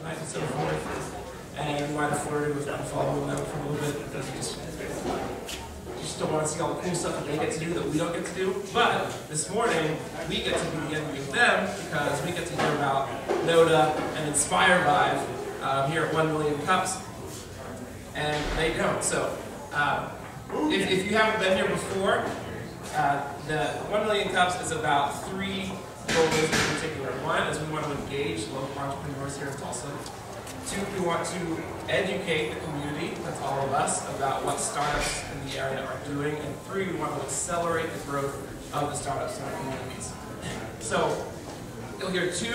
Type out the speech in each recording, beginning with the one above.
tonight and so forth. And we might have flirted with unfollowing them for a little bit because we just don't want to see all the cool stuff that they get to do that we don't get to do. But this morning, we get to be interviewing them because we get to hear about Knoda and InspireVive here at 1 Million Cups. And they don't. So, if you haven't been here before, the 1 Million Cups is about 3 goals in particular. One is we want to engage local entrepreneurs here in Tulsa. 2, we want to educate the community, that's all of us, about what startups in the area are doing. And 3, we want to accelerate the growth of the startups in our communities. So, you'll hear 2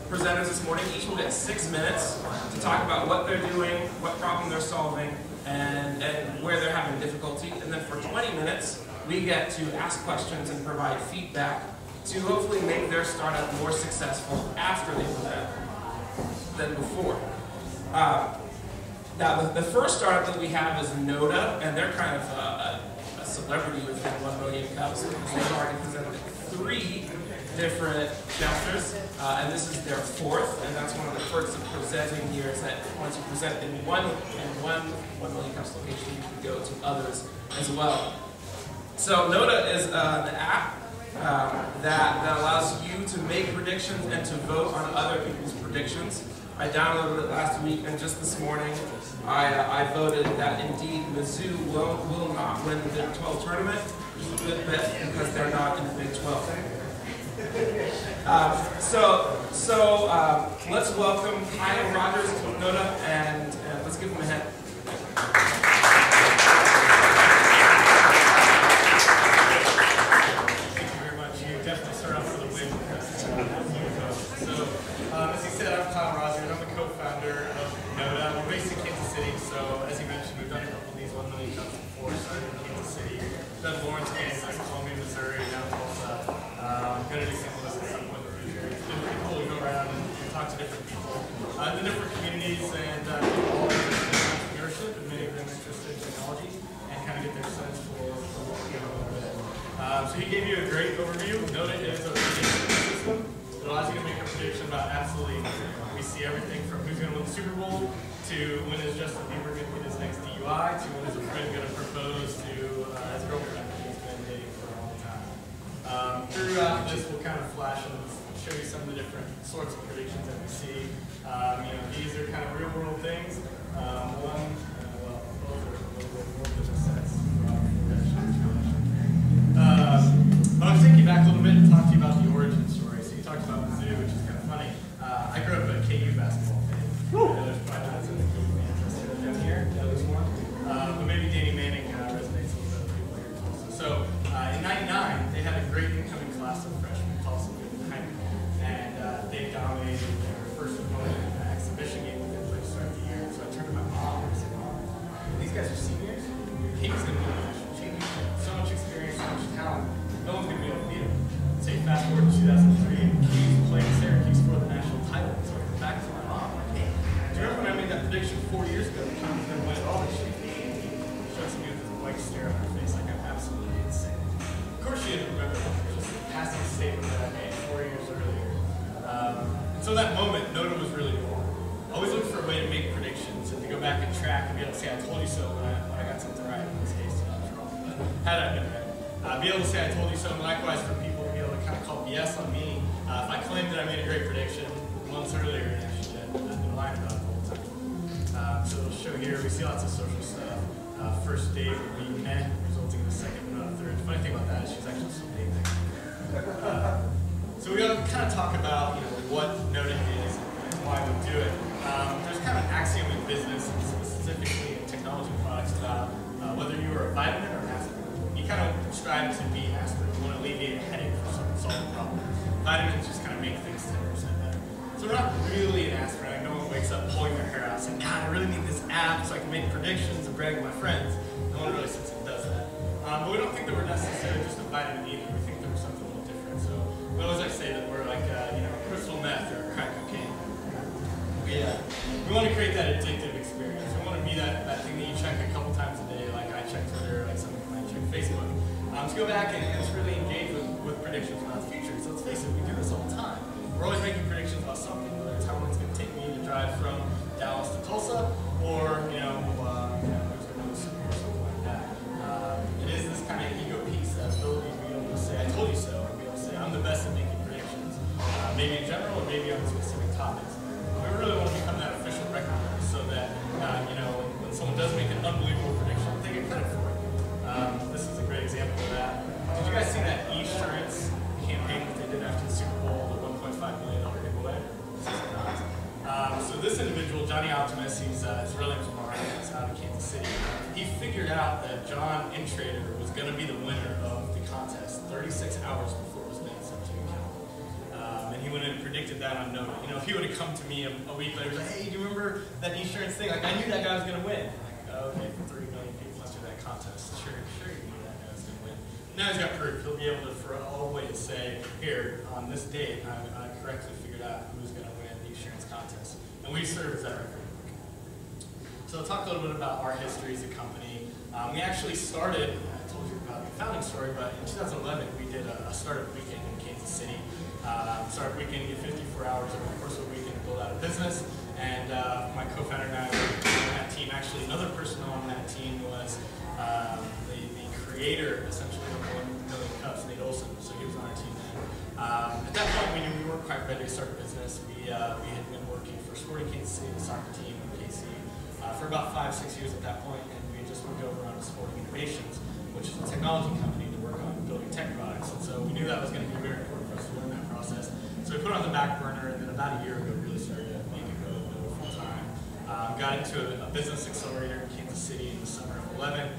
presenters this morning. Each will get 6 minutes to talk about what they're doing, what problem they're solving, and where they're having difficulty. And then for 20 minutes, we get to ask questions and provide feedback to hopefully make their startup more successful after they present than before. Now, the first startup that we have is Knoda, and they're kind of a celebrity within 1 Million Cups because they've already presented 3 different chapters, and this is their 4th, and that's one of the perks of presenting here is that once you present in one 1 Million Cups location, you can go to others as well. So Knoda is an app that allows you to make predictions and to vote on other people's predictions. I downloaded it last week, and just this morning I voted that indeed Mizzou will not win the Big 12 tournament, which is a good bet because they're not in the Big 12. Let's welcome Kyle Rogers to Knoda, and let's give him a hand. Thank you very much. You definitely start off with a win. As he said, I'm Kyle Rogers. I'm the co-founder of Knoda. We're based in Kansas City, so as you mentioned, we've done a couple of these 1 Million Cups before. Started in Kansas City, done Lawrence, Kansas, Columbia, Missouri, now Tulsa. Going to do St. Louis at some point in the future. It's been pretty cool to go around and talk to different people in the different communities and people all interested in entrepreneurship, and many of them interested in technology, and kind of get their sense for what we're doing over there. So he gave you a great overview. Knoda is a prediction system. It allows you to make a prediction about absolutely anything. We see everything from who's going to win the Super Bowl to when is Justin Bieber going to get his next DUI to when is a friend going to propose to his girlfriend that he's been dating for a long time. Throughout this, we'll kind of flash and show you some of the different sorts of predictions that we see. These are kind of real-world things. Both are a little bit more than just sets. I'll take you back a little bit and talk to you about the origin story. So you talked about Mizzou, which is kind of funny. I grew up a KU basketball fan. There's probably not some KU fans down here. There's one. But maybe Danny Manning resonates a little bit with people here in Tulsa. So in '99, they had a great incoming class of freshmen, Tulsa behind me. And they dominated their first opponent in an exhibition game that they played to start the year. So I turned to my mom and I said, "Mom, these guys are seniors. He's going to be a national championship. So much experience, so much talent. No one's going to be able to beat him." Say fast forward to 2003, and Keys playing Syracuse for the national title. So I went back to my mom, like, "Hey, do you remember when I made that prediction 4 years ago? The Keys going to win it all this year?" She looks at me with this white stare on her face, like I'm absolutely insane. Of course, she didn't remember that. It was just a passing statement that I made 4 years earlier. And so that moment, Knoda was really cool. Always look for a way to make predictions and to go back and track and be able to say, "I told you so" when I got something right. In this case, I was wrong. But had I been right, be able to say "I told you so," and likewise for people to be able to kind of call BS on me. If I claim that I made a great prediction months earlier and actually I've been lying about it the whole time. So we'll show here, we see lots of social stuff. First date would be meh, resulting in a second, but not a third. The funny thing about that is she's actually still dating. So we're going to kind of talk about what Knoda is and why we do it. There's kind of an axiom in business, and specifically in technology products, about whether you are a vitamin or an aspirin. You kind of strive to be an aspirin. You want to alleviate a headache for someone, solve a problem. Vitamins just kind of make things 10% better. So we're not really an aspirin. Like, no one wakes up pulling their hair out saying, "God, I really need this app so I can make predictions and brag to my friends." No one really sits and does that. But we don't think that we're necessarily just a vitamin either. We think that we're something a little different. So we always like to say that we're like crystal meth or crack cocaine. We want to create that addictive experience. We want to be that thing that you check a couple times a day, like I check Twitter, like some people might check Facebook. To go back and just really engage with predictions about the future. So let's face it, we do this all the time. We're always making predictions about something, whether it's how long it's going to take me to drive from this individual, Johnny Optimus, his real name's Mark, he's out of Kansas City. He figured out that John InTrader was going to be the winner of the contest 36 hours before it was announced on the account. And he went and predicted that on Knoda. You know, if he would have come to me a week later and said, hey, do you remember that insurance thing? Like, I knew that guy was going to win. I'm like, okay, 3 million people enter that contest. Sure, you knew that guy was going to win. Now he's got proof. He'll be able to, for always say, here, on this date, I correctly figured out who was going to win the insurance contest. And we serve as that record. So I'll talk a little bit about our history as a company. We actually started, I told you about the founding story, but in 2011 we did a startup weekend in Kansas City. Startup weekend, you get 54 hours over the course of a weekend to build out a business. And my co-founder and I were on that team. Actually, another person on that team was the creator, essentially, of 1 Million Cups, Nate Olson. So he was on our team then. At that point, we knew we weren't quite ready to start a business. We had been working for Sporting Kansas City, the soccer team in KC, for about 5-6 years at that point, and we just moved over on Sporting Innovations, which is a technology company to work on building tech products. And so we knew that was going to be very important for us to learn that process. So we put it on the back burner, and then about a year ago, really started to make it go full time. Got into a business accelerator in Kansas City in the summer of 11.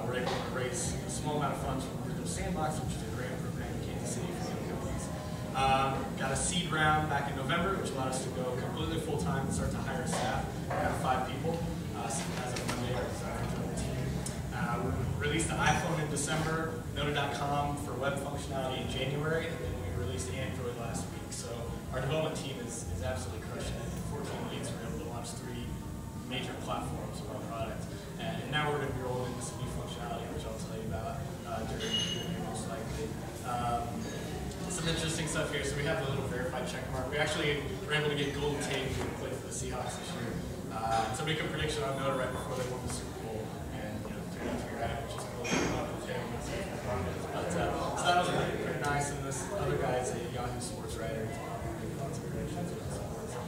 We're able to raise a small amount of funds from Digital Sandbox, which is a grant program in Kansas City for young companies. Got a seed round back in November, which allowed us to go completely full time and start to hire staff. We have 5 people. As of Monday, our designer joined the team. We released the iPhone in December, Knoda.com for web functionality in January, and then we released Android last week. So our development team is absolutely crushing it. In 14 weeks, we're able to launch 3 major platforms of our product. And now we're going to be rolling into some new functionality, which I'll tell you about during the Q&A most likely. Some interesting stuff here. So we have the little verified check mark. We actually were able to get golden tape to play for the Seahawks this year. So make a prediction on Knoda right before they won the Super Bowl, and turned out to be right, which is cool. But so that was pretty nice. And this other guy is a Yahoo Sports writer. Lots of predictions about sports.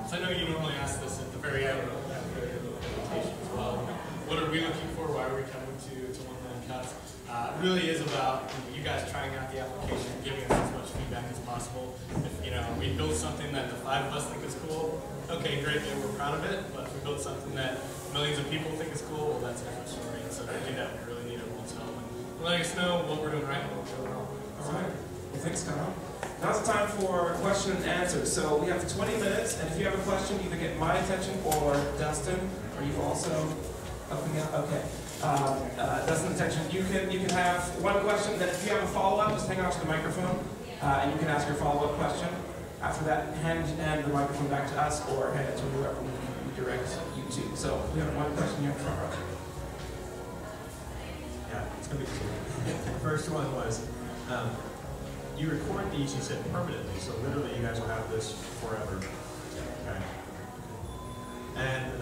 So I know you normally ask this at the very end of the presentation as well. What are we looking for? Why are we coming to 1 Million Cuts? It really is about you guys trying out the application, giving us as much feedback as possible. If we build something that the 5 of us think is cool, okay, great, and we're proud of it. But if we build something that millions of people think is cool, well, that's a different story. And so to do that, we really need everyone's help and letting us know what we're doing right and what we're doing wrong. All right. Well, thanks, Kyle. Now it's time for question and answer. So we have 20 minutes, and if you have a question, either get my attention or Dustin. Are you also helping out? Okay. Dustin's attention. You can have one question. Then if you have a follow-up, just hang on to the microphone, and you can ask your follow-up question. After that, hand the microphone back to us, or hand it to whoever we direct you to. So we have one question here in front row. Yeah, it's going to be 2. The first one was, you record these, you said, permanently, so literally you guys will have this forever. Okay. And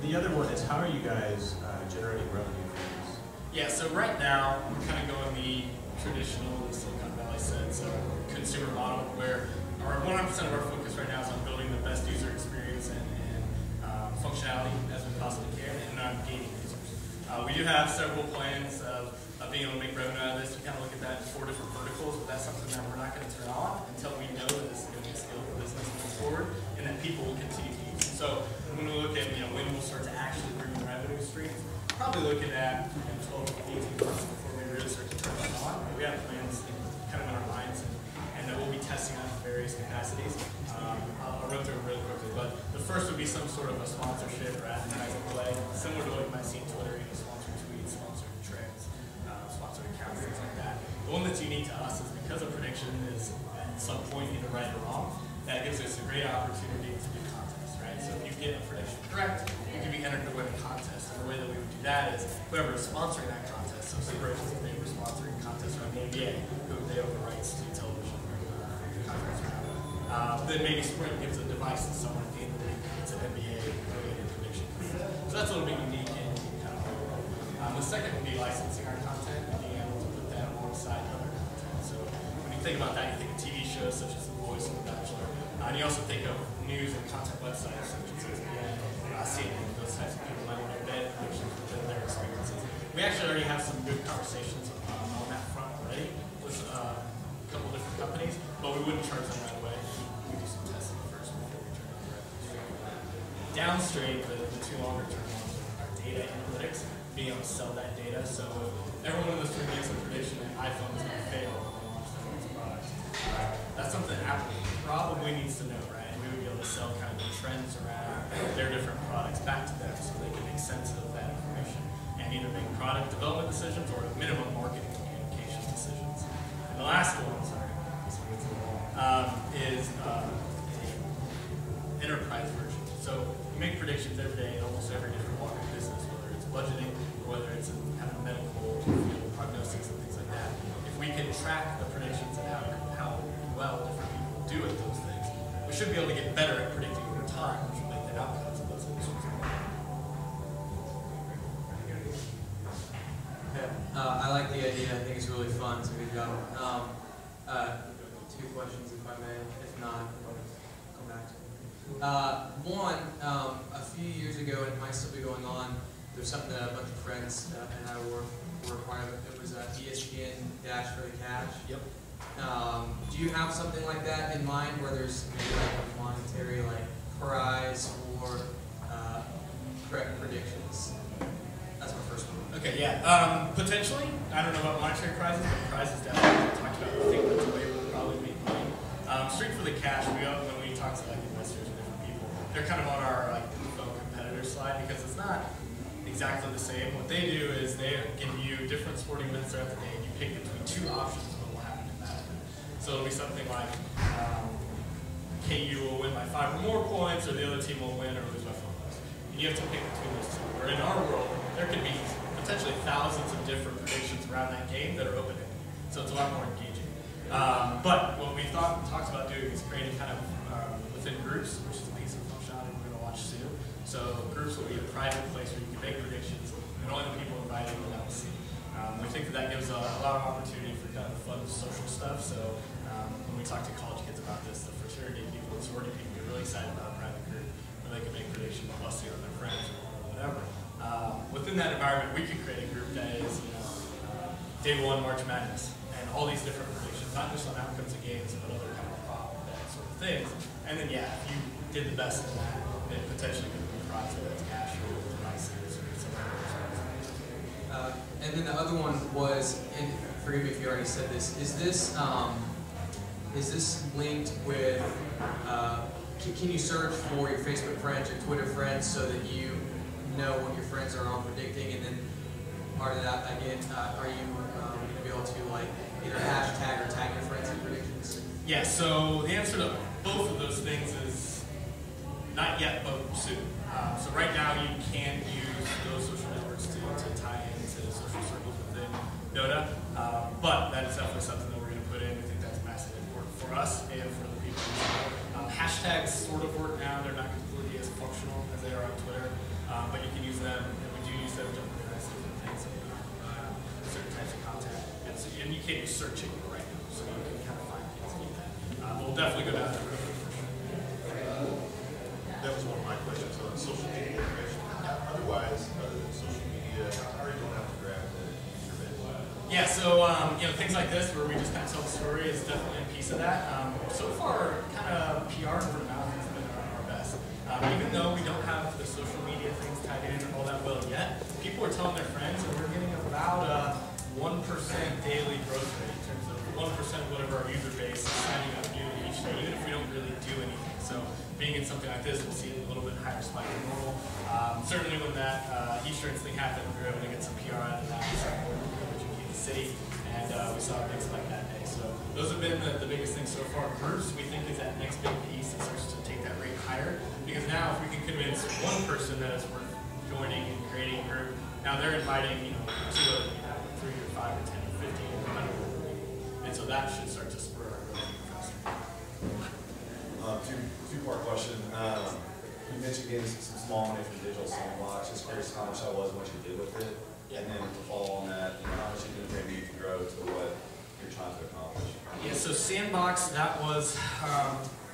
the other one is, how are you guys generating revenue from this? Yeah, so right now, we're kind of going the traditional Silicon Valley sense of consumer model, where 100% of our focus right now is on building the best user experience and functionality as we possibly can, and not gaining users. We do have several plans of being able to make revenue out of this. We kind of look at that in 4 different verticals, but that's something that we're not going to turn on until we know that this is going to be a scalable business moving forward, and that people will continue to use it. So when we look at when we'll start to actually bring in revenue streams, probably looking at 12 to 18 months before we really start to turn that on. But we have plans kind of in our minds, and that we'll be testing out in various capacities. I'll run through them really quickly, but the first would be some sort of a sponsorship or advertising play, similar to what you might see in Twitter, sponsored tweets, sponsored trends, sponsored accounts, things like that. The one that's unique to us is because a prediction is at some point either right or wrong, that gives us a great opportunity to do contests, right? So if you get a prediction correct, you can be entered to win a contest. And the way that we would do that is whoever is sponsoring that contest, so say for instance, if they were sponsoring a contest around the NBA, who they own the rights to television contracts around. Then maybe Sprint gives a device to someone at the end of the day. It's an NBA-related prediction. So that's a little bit unique and kind of the second would be licensing our content and being able to put that alongside other content. So when you think about that, you think of TV shows such as The Voice and The Bachelor. And you also think of news and content websites such as ESPN, CNN, those types of people might want to embed predictions within their experiences. We actually already have some good conversations on that front already with a couple different companies, but we wouldn't charge them right away. We do some testing first before we turn on the revenue. downstream, the two longer term ones are data analytics, being able to sell that data. So if everyone in this room makes a prediction that iPhone is going to fail when they launch their next product, that's something Apple probably needs to know, right? And we would be able to sell kind of the trends around their different products back to them so they can make sense of that information and either make product development decisions or at minimum marketing communications decisions. And the last one, is an enterprise version. So you make predictions every day in almost every different walk of business, whether it's budgeting or whether it's in kind of medical field prognosis and things like that. If we can track the predictions and how well different people do at those things, we should be able to get better at predicting over time, which will make the outcomes of those industries better. I like the idea. I think it's really fun. It's a good job. Two questions, if I may. If not, I'll come back to it. One, a few years ago, and it might still be going on, there's something that a bunch of friends and I were required. It was ESPN Dash for the Cash. Yep. Do you have something like that in mind, where there's maybe like a monetary prize for correct predictions? That's my first one. Okay, yeah. Potentially, I don't know about monetary prizes, but prizes definitely we talked about. I think that's the way we'll probably make money. Straight for the cash, when we talk to investors and different people, they're kind of on our phone competitor slide because it's not exactly the same. What they do is they give you different sporting events throughout the day, and you pick between two options of what will happen in that event. So it'll be something like KU will win by 5 or more points, or the other team will win or lose by 4 points. And you have to pick between those two. Where in our world, there could be potentially thousands of different predictions around that game that are open-ended. So it's a lot more engaging. But what we talked about doing is creating kind of within groups, which is a piece of functionality we're going to watch soon. So groups will be a private place where you can make predictions, and only the people invited will now see. We think that gives a lot of opportunity for kind of fun social stuff. So when we talk to college kids about this, the fraternity people, the sorority people get really excited about a private group where they can make predictions plus on their friends or whatever. Within that environment, we could create a group that is, day one March Madness, and all these different predictions, not just on outcomes of games, but other kind of prop that sort of things. And then, yeah, if you did the best in that, then potentially could be prize that's cash or devices or something like that. And then the other one was, and forgive me if you already said this, is this linked with, can you search for your Facebook friends, your Twitter friends, so that you know what your friends are all predicting, and then part of that, again, are you going to be able to either hashtag or tag your friends in predictions? Yeah, so the answer to both of those things is not yet, but soon. So right now you can use those social networks to tie into social circles within Knoda, but that is definitely something that we're going to put in. We think that's massively important for us and for the people who know. Hashtags sort of work now. They're not completely as functional as they are on Twitter, but you can use them, and we do use them to organize different things, certain types of content. And you can't use searching right now, so you can kind of find things like that. We'll definitely go down that road. That was one of my questions on social media information. Otherwise, other than social media, how are you going to have to grab the user base? Yeah, so things like this where we just kind of tell the story is definitely a piece of that. So far, kind of PR and word of mouth has been our best. Even though we don't have the social media things tied in all that well yet, people are telling their friends, and we're getting about a 1% daily growth rate in terms of 1% of whatever our user base is signing up new each day, even if we don't really do anything. So being in something like this, we'll see a little bit higher spike than normal. Certainly when that e-insurance thing happened, we were able to get some PR out of that. We started working with the city, and we saw things like that day. So those have been the biggest things so far. Groups, we think, is that next big piece that starts to take that rate higher. Because now if we can convince one person that it's worth joining and creating a group, now they're inviting 2 other people, 3 or 5 or 10 or 15 or 100 people. And so that should start to spur our growth faster. Two-part question. You mentioned getting some small money from Digital Sandbox. Just curious how much that was and what you did with it. And then to follow on that, how much you think maybe you can grow to what you're trying to accomplish? Yeah, so Sandbox, that was,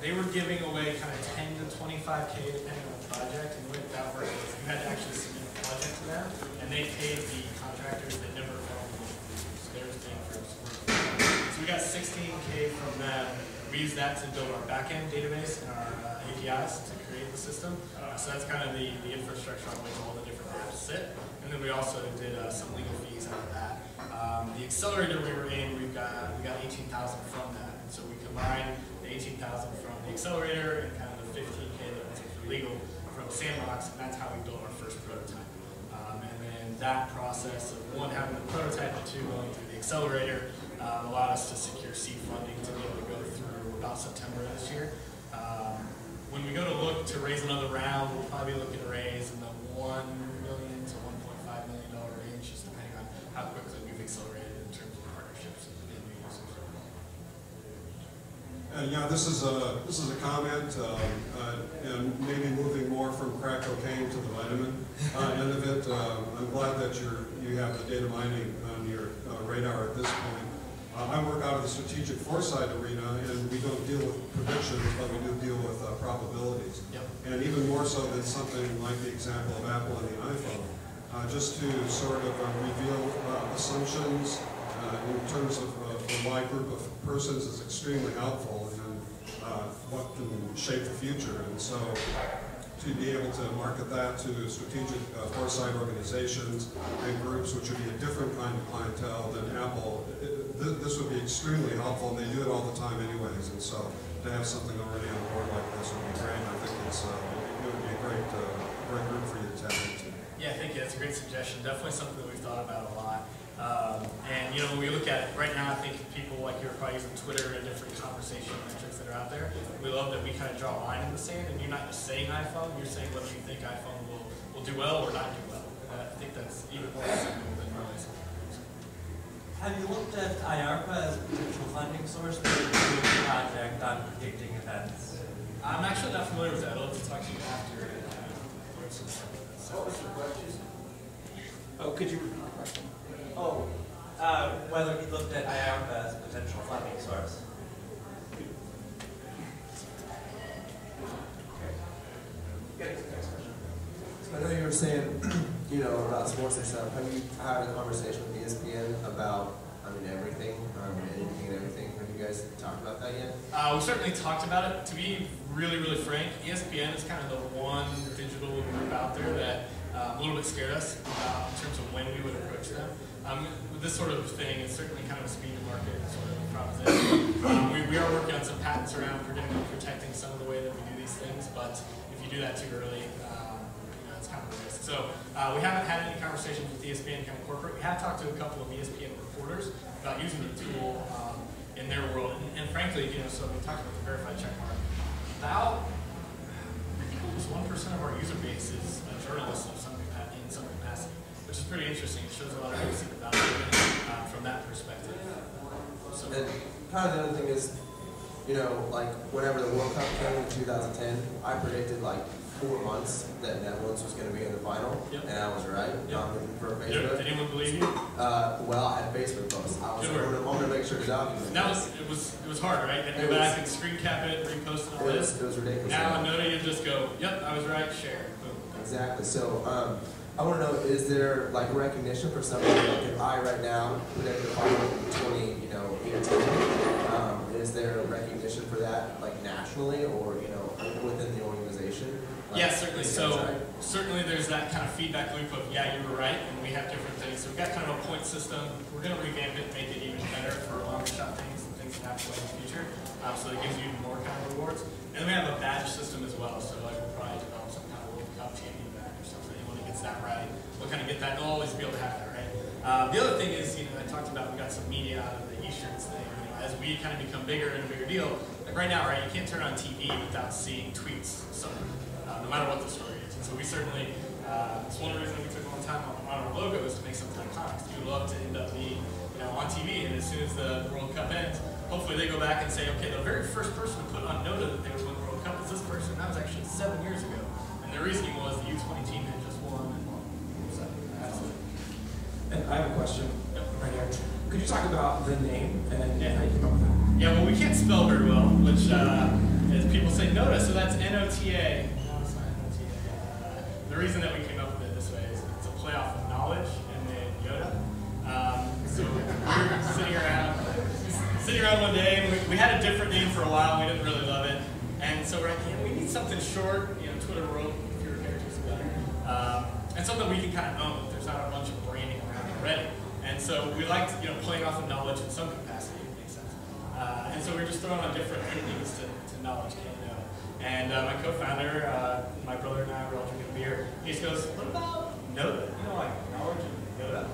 they were giving away kind of 10 to 25K depending on the project. And the way that worked was you had to actually submit a project to them, and they paid the contractors that never fell in the so they were paying for it. So we got 16K from them. We used that to build our backend database and our APIs to create the system. So that's kind of the infrastructure on which all the different apps sit. And then we also did some legal fees out of that. The accelerator we were in, we got 18,000 from that. And so we combined the 18,000 from the accelerator and kind of the 15K that we took for legal from Sandbox, and that's how we built our first prototype. And then that process of one, having the prototype, and two, going through the accelerator, allowed us to secure seed funding to be able to go through about September of this year. When we go to look to raise another round, we'll probably be looking to raise in the $1 million to $1.5 million range, just depending on how quickly we've accelerated in terms of partnerships and new users. Yeah, this is a comment, and maybe moving more from crack cocaine to the vitamin end of it. I'm glad that you have the data mining on your radar at this point. I work out of the strategic foresight arena, and we don't deal with predictions, but we do deal with probabilities. Yep. And even more so than something like the example of Apple and the iPhone, just to sort of reveal assumptions in terms of a wide group of persons is extremely helpful in what can shape the future. And so to be able to market that to strategic foresight organizations and groups, which would be a different kind of clientele than Apple, this would be extremely helpful, and they do it all the time anyways. And so to have something already on board like this would be great. I think it would be a great group for you to tap into. Yeah, thank you. That's a great suggestion. Definitely something that we've thought about a lot. And you know, when we look at it right now, I think people like you are probably using Twitter and different conversation metrics that are out there. We love that we kind of draw a line in the sand, and you're not just saying iPhone, you're saying whether you think iPhone will do well or not do well. I think that's even more simple than really simple. Have you looked at IARPA as a potential funding source for your project on predicting events? I'm actually not familiar with that. I'll have to talk to you after. What was the question? Oh, could you repeat the question? Oh, whether you looked at IARPA as a potential funding source. So I know you were saying, you know, about sports and stuff. Have you had a conversation with ESPN about, everything, anything and everything? Have you guys talked about that yet? We certainly talked about it. To be really, really frank, ESPN is kind of the one digital group out there that a little bit scared us in terms of when we would approach them. With this sort of thing, it's certainly kind of a speed to market sort of proposition. We are working on some patents around protecting some of the way that we do these things, but if you do that too early, it's kind of a risk. So we haven't had any conversations with ESPN kind of corporate. We have talked to a couple of ESPN reporters about using the tool in their world, and frankly, so we talked about the verified check mark. About, I think almost 1% of our user base is journalists in some capacity, which is pretty interesting. It shows a lot of people see the value from that perspective. So, And kind of the other thing is, like whenever the World Cup came in 2010, I predicted like 4 months that Netherlands was going to be in the final, Yep. and I was right. Yep. For Facebook. Did anyone believe you? Well, I had Facebook posts. I was going to make sure to document. That it was hard, right? And go back and screen cap it, repost it, all this. It was ridiculous. Now, Knoda, you just go, yep, I was right, share. Boom. Exactly. So I want to know: is there like recognition for something? Like if I right now predict the final in 2018, is there recognition for that, like nationally or within the organization? Like, Yeah, certainly. So right? certainly there's that kind of feedback loop of, yeah, you were right, and we have different things. So we've got kind of a point system. We're going to revamp it, make it even better for longer shot things and things that happen in the future. So it gives you even more kind of rewards. And then we have a badge system as well. So like we'll probably develop some kind of World Cup champion badge or something. Anyone who gets that right, we'll kind of get that. And we'll always be able to have that, right? The other thing is, I talked about we got some media out of the e-shirts thing. As we kind of become bigger and a bigger deal, like right now, right, you can't turn on TV without seeing tweets somewhere, no matter what the story is. And so we certainly, it's one of the reasons we took a long time on our logo is to make something iconic. We would love to end up being, on TV, and as soon as the World Cup ends, hopefully they go back and say, okay, the very first person to put on Knoda that they would win the World Cup is this person. That was actually 7 years ago. And the reasoning was the U20 team had just won. And I have a question right here. Could you talk about the name and how you came up with it? Yeah, well, we can't spell very well, which, as people say, Knoda, so that's N-O-T-A. No, it's not N-O-T-A. The reason that we came up with it this way is it's a play off of knowledge and then Yoda. So we were sitting around one day, and we had a different name for a while, we didn't really love it. And so we're like, yeah, we need need something short, you know, Twitter world, fewer characters are better. And something we can kind of own. There's not a bunch of branding around already. And so we liked, you know, playing off of knowledge in some capacity, it makes sense. And so we were just throwing on different endings to knowledge, Knoda. And my co-founder, my brother and I were all drinking beer. He just goes, what about Knoda? You know, like knowledge and Knoda?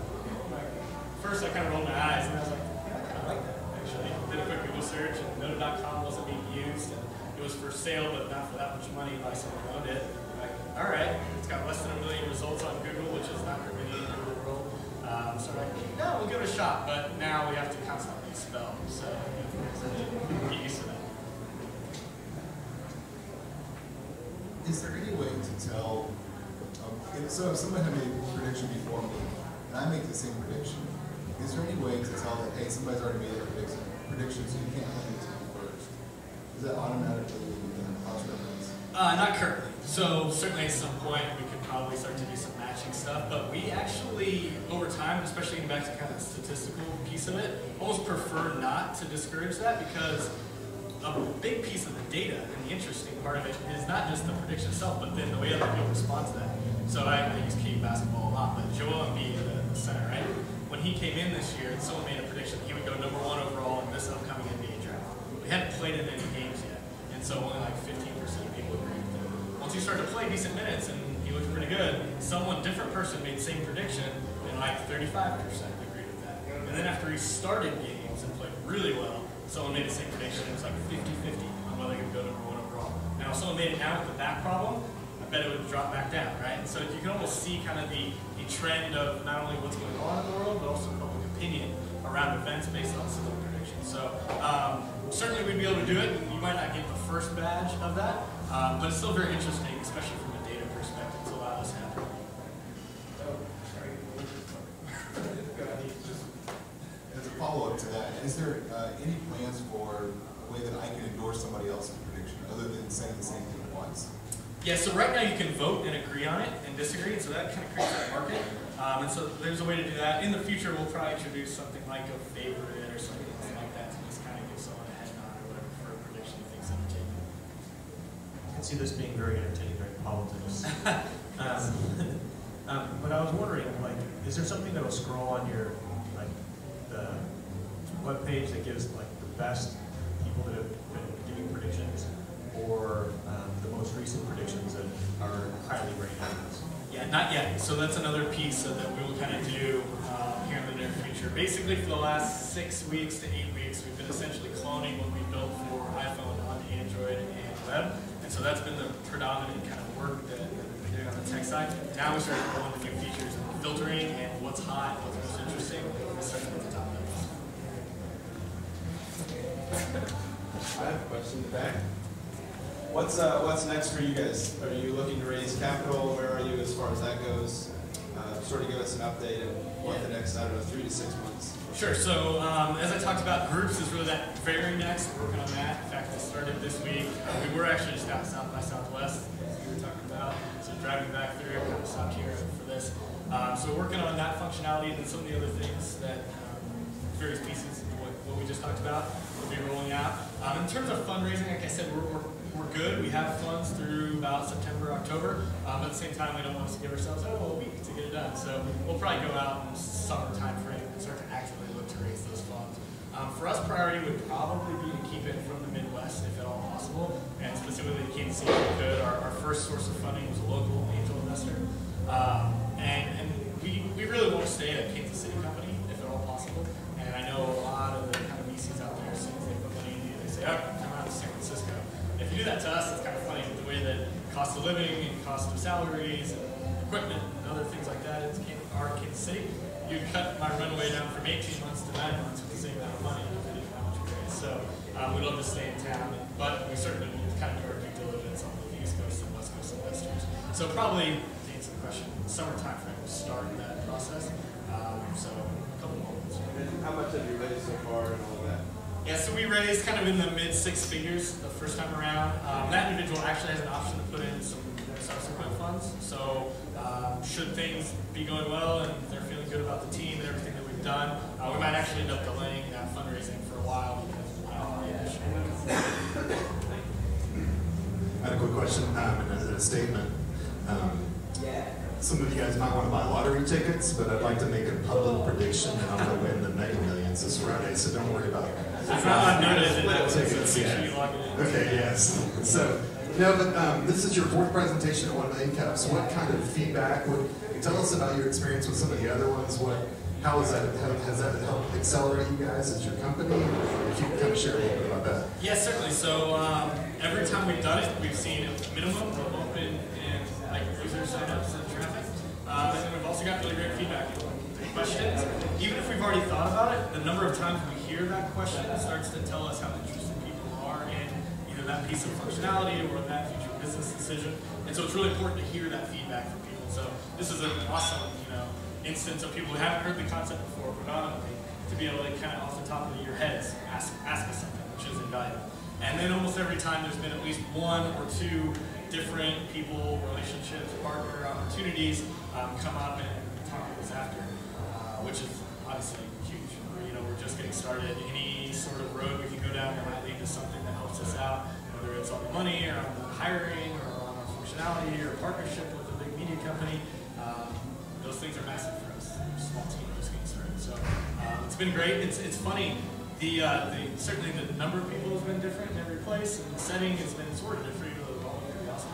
First I kind of rolled my eyes and I was like, yeah, I kind of like that, actually. Did a quick Google search and Knoda.com wasn't being used. And it was for sale, but not for that much money by someone who owned it. Like, all right, it's got less than 1 million results on Google, which is not very many in the world. So we're like, no, we'll give it a shot. But now we have to constantly spell, so get used to that. Is there any way to tell, so if someone had made a prediction before me, and I make the same prediction, is there any way to tell that, hey, somebody's already made a prediction, so you can't claim it to be first? Is that automatically cross-reference? Not currently. So certainly at some point we could probably start to do some matching stuff, but we actually, over time, especially getting back to kind of the statistical piece of it, almost prefer not to discourage that because a big piece of the data and the interesting part of it is not just the prediction itself, but then the way other people respond to that. So I use KU basketball a lot, but Joel Embiid, the center, right? When he came in this year, and someone made a prediction that he would go #1 overall in this upcoming NBA draft. We hadn't played in any games yet, and so only like 15% of people agreed with him. Once he started to play decent minutes and he looked pretty good, different person made the same prediction, and like 35% agreed with that. And then after he started games and played really well, someone made the same prediction. It was like 50-50 on whether he would go #1 overall. Now, if someone made it now with the back problem, I bet it would drop back down, right? And so you can almost see kind of the trend of not only what's going on in the world, but also public opinion around events based on similar predictions. So certainly we'd be able to do it. You might not get the first badge of that, but it's still very interesting, especially from a data perspective, to allow us to have. As a follow-up to that, is there any plans for a way that I can endorse somebody else's prediction other than saying the same thing once? Yeah, so right now you can vote and agree on it and disagree, and so that kind of creates that market. And so there's a way to do that. In the future, we'll probably introduce something like a favorite or something like that to just kind of give someone a head nod or whatever for a prediction he thinks entertaining. I can see this being very entertaining during politics. But I was wondering, like, is there something that will scroll on your, like, the web page that gives like the best people that have been giving predictions, or the most recent predictions that are highly rated? Yeah, not yet. So that's another piece that we will kind of do here in the near future. Basically, for the last 6 weeks to 8 weeks, we've been essentially cloning what we built for iPhone on Android and web. And so that's been the predominant kind of work that we've been doing on the tech side. Now we start going to new features and filtering and what's hot, what's most interesting. We're starting at the top of that. I have a question in the back. What's next for you guys? Are you looking to raise capital? Where are you as far as that goes? Sort of give us an update and what the next, I don't know, 3 to 6 months. Sure. So as I talked about, groups is really that very next. We're working on that. In fact, it started this week. We were actually just out South by Southwest, as we were talking about. So driving back through, kind of stopped here for this. So we're working on that functionality and then some of the other things that various pieces of what we just talked about will be rolling out. In terms of fundraising, like I said, we're good. We have funds through about September, October. But at the same time, we don't want to give ourselves a week to get it done. So we'll probably go out in the summer time frame and start to actively look to raise those funds. For us, priority would probably be to keep it from the Midwest, if at all possible, and specifically Kansas City if we could. Our first source of funding was a local angel investor. And we really want to stay a Kansas City company, if at all possible. And I know a lot of the kind of VCs out there, as soon as they put money into you, they say, oh, come out to San Francisco. If you do that to us, it's kind of funny with the way that cost of living and cost of salaries and equipment and other things like that is are in Kansas City. You cut my runway down from 18 months to 9 months with the same amount of money if it didn't how much we raise. So we'd love to stay in town, but we certainly need to kind of do our due diligence on the East Coast and West Coast investors. So probably, to answer the question, summer time frame will start that process. So a couple more months. And how much have you raised so far and all of that? Yeah, so we raised kind of in the mid-6 figures the first time around. That individual actually has an option to put in some subsequent funds. So should things be going well and they're feeling good about the team and everything that we've done, we might actually end up delaying that fundraising for a while because I had a quick question and a statement. Some of you guys might want to buy lottery tickets, but I'd like to make a public prediction that I'm going to win the Mega Millions this Friday, so don't worry about it. It's not on notice in that Tickets, yeah. Okay, yes. So, no, but this is your fourth presentation at 1 Million Cups. What kind of feedback tell us about your experience with some of the other ones? How has that helped accelerate you guys as your company? If you can kind of share a little bit about that. Yes, certainly. So every time we've done it, we've seen a minimum of open and user signups and traffic. And then we've also got really great feedback. Questions. Even if we've already thought about it, the number of times we hear that question starts to tell us how interested people are in either that piece of functionality or that future business decision. And so it's really important to hear that feedback from people. So this is an awesome, instance of people who haven't heard the concept before, predominantly, to be able to kind of off the top of your heads ask us something, which is invaluable. And then almost every time there's been at least one or two different people, relationships, partner opportunities come up and talk to us after, which is obviously huge. We're just getting started. Any sort of road we can go down that might lead to something that helps us out, whether it's on the money or on the hiring or on our functionality or partnership with a big media company. Those things are massive for us. We're a small team just getting started. So it's been great. It's funny. Certainly the number of people has been different in every place, and the setting has been sort of different. They're all pretty awesome.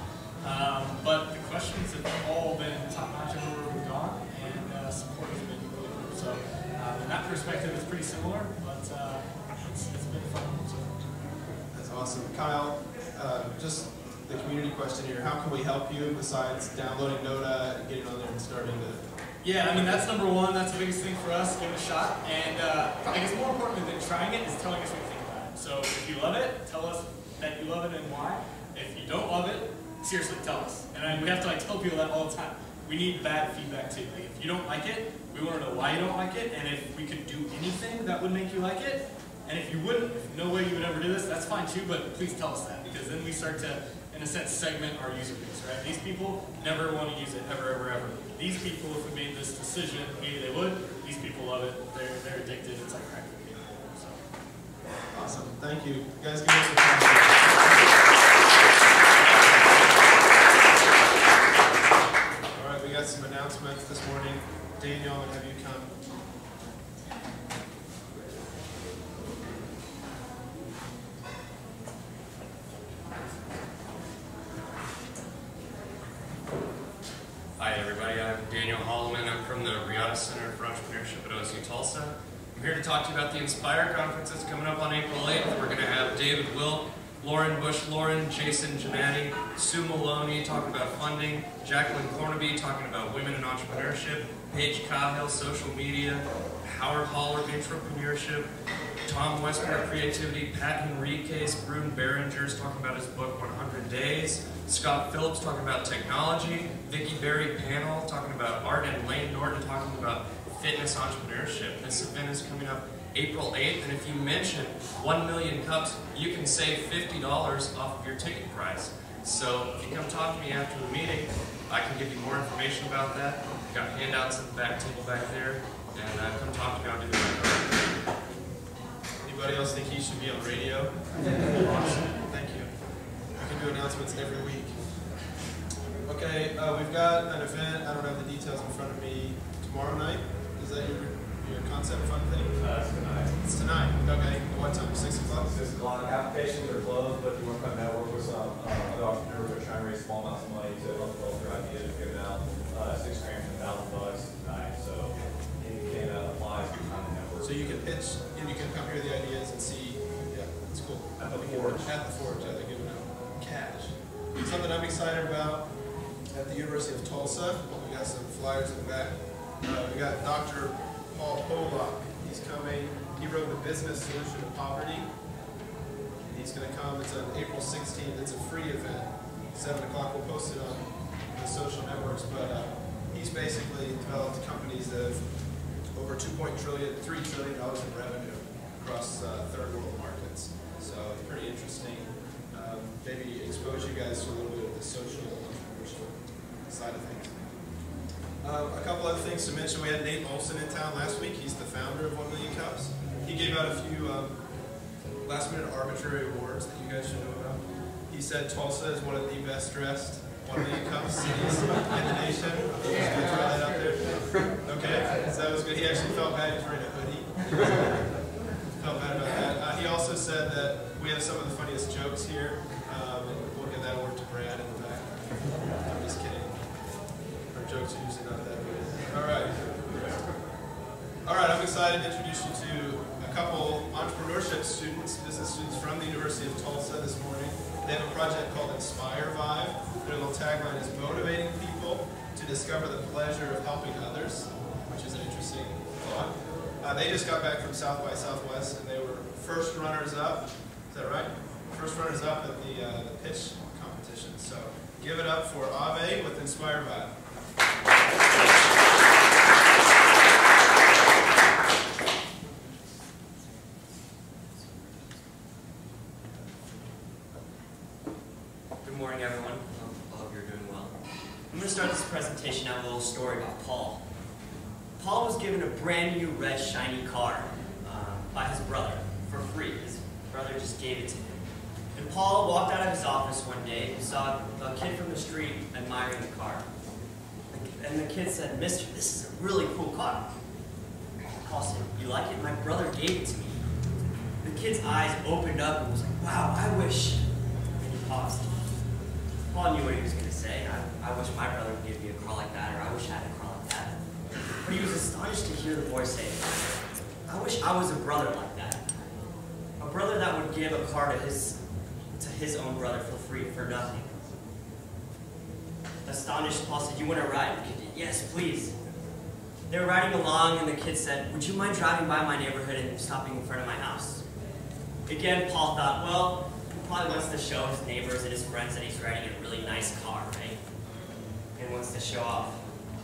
But the questions have all been top notch everywhere we've gone, and support has been really cool. So in that perspective, it's pretty similar, but it's been fun. So. That's awesome. Kyle, just the community question here. How can we help you besides downloading Knoda and getting on there and starting to... Yeah, I mean, that's number one. That's the biggest thing for us. Give it a shot. And I guess more importantly than trying it is telling us what you think about it. So if you love it, tell us that you love it and why. If you don't love it, seriously, tell us. And we have to tell people that all the time. We need bad feedback too. If you don't like it, we want to know why you don't like it. And if we could do anything that would make you like it, and if you wouldn't, if no way you would ever do this, that's fine too, but please tell us that. Because then we start to, in a sense, segment our user base, right? These people never want to use it, ever, ever, ever. These people, if we made this decision, maybe they would. These people love it. They're addicted. It's like crack cocaine. So. Awesome. Thank you. You guys give us a clap. All right, we got some announcements this morning. Daniel, I'm going to have you come. Hi everybody, I'm Daniel Holloman. I'm from the Riata Center for Entrepreneurship at OSU Tulsa. I'm here to talk to you about the Inspire conference that's coming up on April 8th. We're going to have David Wilk, Lauren Bush-Lauren, Jason Giannatti, Sue Maloney talking about funding, Jacqueline Cornaby talking about women in entrepreneurship, Paige Cahill, social media, Howard Haller, entrepreneurship, Tom Westbrook, creativity, Pat Henriquez, Brune Behringer's talking about his book 100 Days, Scott Phillips talking about technology, Vicki Berry panel talking about art, and Lane Norton talking about fitness entrepreneurship. This event is coming up April 8th, and if you mention 1 Million Cups, you can save $50 off of your ticket price. So if you come talk to me after the meeting, I can give you more information about that. I've got handouts at the back table back there, and come talk to me, I'll do that. Anybody else think he should be on radio? Awesome. Thank you. We can do announcements every week. Okay, we've got an event. I don't have the details in front of me. Tomorrow night? Is that your concept fun thing? It's tonight. It's tonight. Okay. What time? 6 o'clock? 6 o'clock. Applications are closed, but if you want to come network with some other entrepreneurs who are trying to raise small amounts of money to help develop their ideas, we're giving out $6 grand and $1,000 tonight. So anything that applies to kind of network. So you can pitch and you can come hear the ideas and see. Yeah, that's cool. At the Forge. At the Forge, yeah, they're giving out cash. Something I'm excited about at the University of Tulsa. We got some flyers in the back. We got Dr. Paul Polak. He's coming. He wrote The Business Solution to Poverty. And he's going to come. It's on April 16th. It's a free event. 7 o'clock. We'll post it on the social networks. But he's basically developed companies that have over $3 trillion in revenue across third world markets. So it's pretty interesting. Maybe expose you guys to a little bit of the social entrepreneurship side of things. A couple other things to mention. We had Nate Olson in town last week. He's the founder of 1 Million Cups. He gave out a few last-minute arbitrary awards that you guys should know about. He He said Tulsa is one of the best dressed 1 million cup cities in the nation. Throw that out there. Okay, so that was good. He actually felt bad. He was wearing a hoodie. Felt bad about that. He also said that we have some of the funniest jokes here. We'll give that over to Brad in the back. I'm just kidding. Our jokes are usually not that good. All right. All right, I'm excited to introduce you to a couple entrepreneurship students, business students from the University of Tulsa this morning. They have a project called InspireVive. Their little tagline is motivating people to discover the pleasure of helping others, which is an interesting thought. They just got back from South by Southwest, and they were first runners-up. Is that right? First runners-up at the pitch competition. So give it up for Ave with InspireVive. Good morning, everyone. I hope you're doing well. I'm going to start this presentation out with a little story about Paul. Paul was given a brand new red shiny car by his brother for free. His brother just gave it to him. And Paul walked out of his office one day and saw a kid from the street admiring the car. And the kid said, "Mister, this is a really cool car." Paul said, "You like it? My brother gave it to me." The kid's eyes opened up and was like, "Wow, I wish." And he paused. Paul knew what he was going to say. I wish my brother would give me a car like that, or I wish I had a car like that. But he was astonished to hear the boy say, "I wish I was a brother like that. A brother that would give a car to his own brother for free, for nothing." Astonished, Paul said, "You want to ride?" The kid did. "Yes, please." They were riding along, and the kid said, "Would you mind driving by my neighborhood and stopping in front of my house?" Again, Paul thought, well, he probably wants to show his neighbors and his friends that he's riding a really nice car, right? And wants to show off.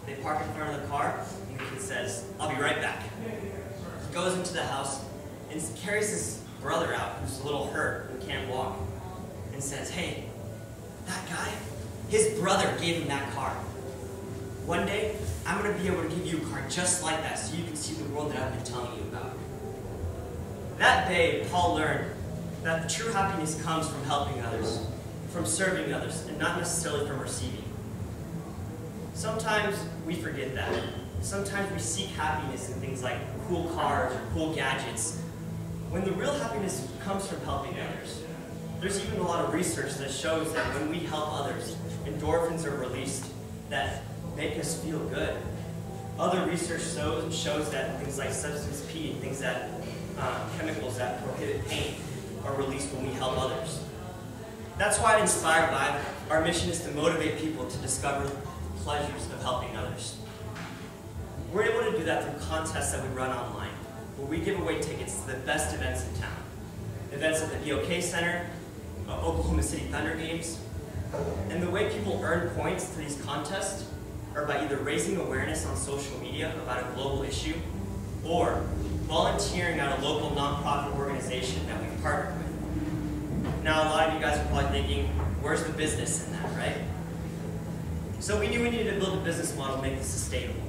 They park in front of the car, and the kid says, "I'll be right back." He goes into the house and carries his brother out, who's a little hurt and can't walk, and says, "Hey, that guy, his brother gave him that car. One day, I'm going to be able to give you a car just like that so you can see the world that I've been telling you about." That day, Paul learned that the true happiness comes from helping others, from serving others, and not necessarily from receiving. Sometimes we forget that. Sometimes we seek happiness in things like cool cars or cool gadgets, when the real happiness comes from helping others. There's even a lot of research that shows that when we help others, endorphins are released that make us feel good. Other research shows that things like substance P, things that chemicals that prohibit pain, are released when we help others. That's why at InspireVive, our mission is to motivate people to discover the pleasures of helping others. We're able to do that through contests that we run online, where we give away tickets to the best events in town. Events at the BOK Center, Oklahoma City Thunder games. And the way people earn points to these contests are by either raising awareness on social media about a global issue, or volunteering at a local nonprofit organization that we've partnered with. Now, a lot of you guys are probably thinking, where's the business in that, right? So we knew we needed to build a business model to make this sustainable.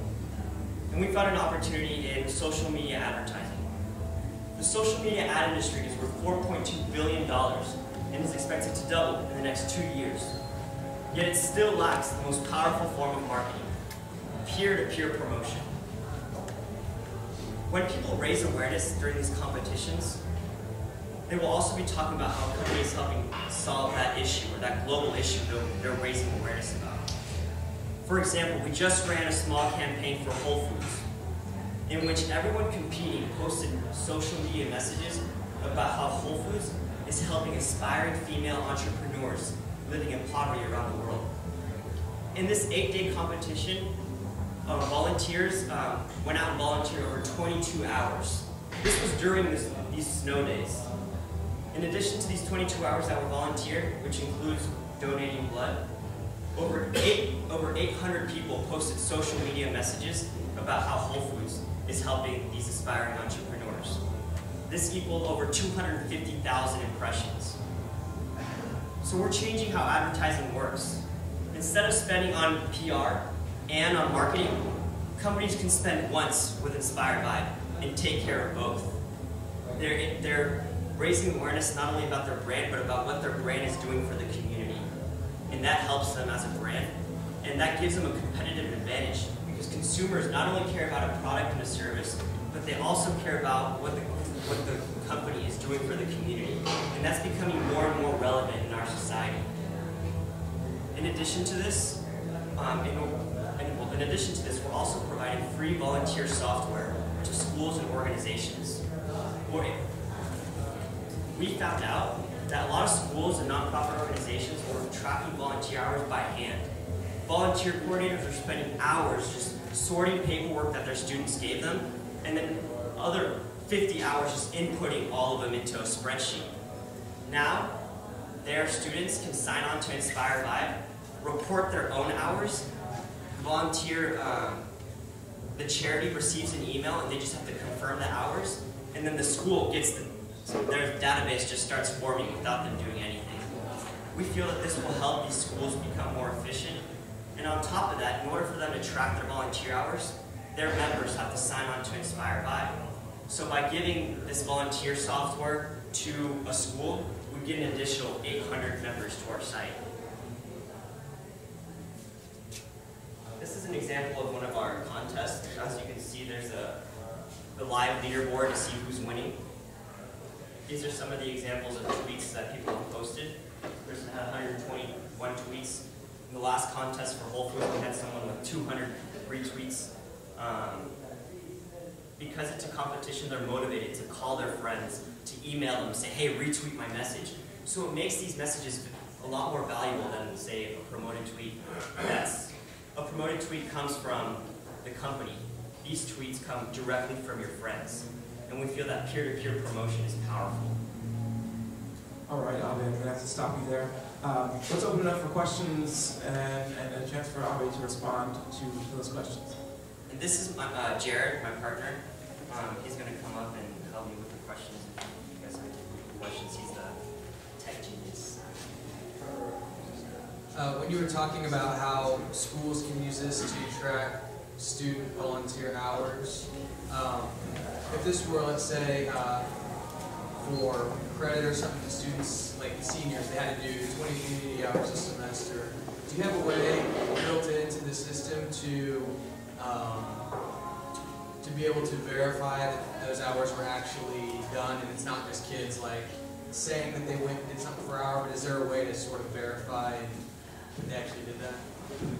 And we found an opportunity in social media advertising. The social media ad industry is worth $4.2 billion and is expected to double in the next 2 years. Yet it still lacks the most powerful form of marketing, peer-to-peer promotion. When people raise awareness during these competitions, they will also be talking about how companies helping solve that issue or that global issue they're raising awareness about. For example, we just ran a small campaign for Whole Foods, in which everyone competing posted social media messages about how Whole Foods is helping aspiring female entrepreneurs living in poverty around the world. In this 8-day competition, volunteers went out and volunteered over 22 hours. This was during these snow days. In addition to these 22 hours that were volunteered, which includes donating blood, over 800 people posted social media messages about how Whole Foods is helping these aspiring entrepreneurs. This equaled over 250,000 impressions. So we're changing how advertising works. Instead of spending on PR and on marketing, companies can spend once with InspireVive and take care of both. They're raising awareness not only about their brand, but about what their brand is doing for the community. And that helps them as a brand, and that gives them a competitive advantage, because consumers not only care about a product and a service, but they also care about what the company is doing for the community. And that's becoming more and more relevant in our society. In addition to this, we're also providing free volunteer software to schools and organizations. We found out that a lot of schools and nonprofit organizations were tracking volunteer hours by hand. Volunteer coordinators are spending hours just sorting paperwork that their students gave them, and then other 50 hours just inputting all of them into a spreadsheet. Now, their students can sign on to InspireVive, report their own hours, volunteer, the charity receives an email and they just have to confirm the hours, and then the school gets their database just starts forming without them doing anything. We feel that this will help these schools become more efficient, and on top of that, in order for them to track their volunteer hours, their members have to sign on to InspireVive. So by giving this volunteer software to a school, we get an additional 800 members to our site. This is an example of one of our contests. As you can see, there's the live leaderboard to see who's winning. These are some of the examples of tweets that people have posted. There's 121 tweets. In the last contest for Whole Foods, we had someone with 200 retweets. Because it's a competition, they're motivated to call their friends, to email them, say, hey, retweet my message. So it makes these messages a lot more valuable than, say, a promoted tweet. A promoted tweet comes from the company. These tweets come directly from your friends. And we feel that peer-to-peer promotion is powerful. All right, Abe, I'm going to have to stop you there. Let's open it up for questions and a chance for Abe to respond to those questions. And this is Jared, my partner. He's going to come up and help me with the questions. If you guys have questions, he's the tech genius. When you were talking about how schools can use this to track student volunteer hours, if this were, let's say, for credit or something, the students, like the seniors, they had to do 20 community hours a semester, do you have a way built into the system to be able to verify that those hours were actually done, and it's not just kids like saying that they went and did something for an hour, but is there a way to sort of verify that they actually did that?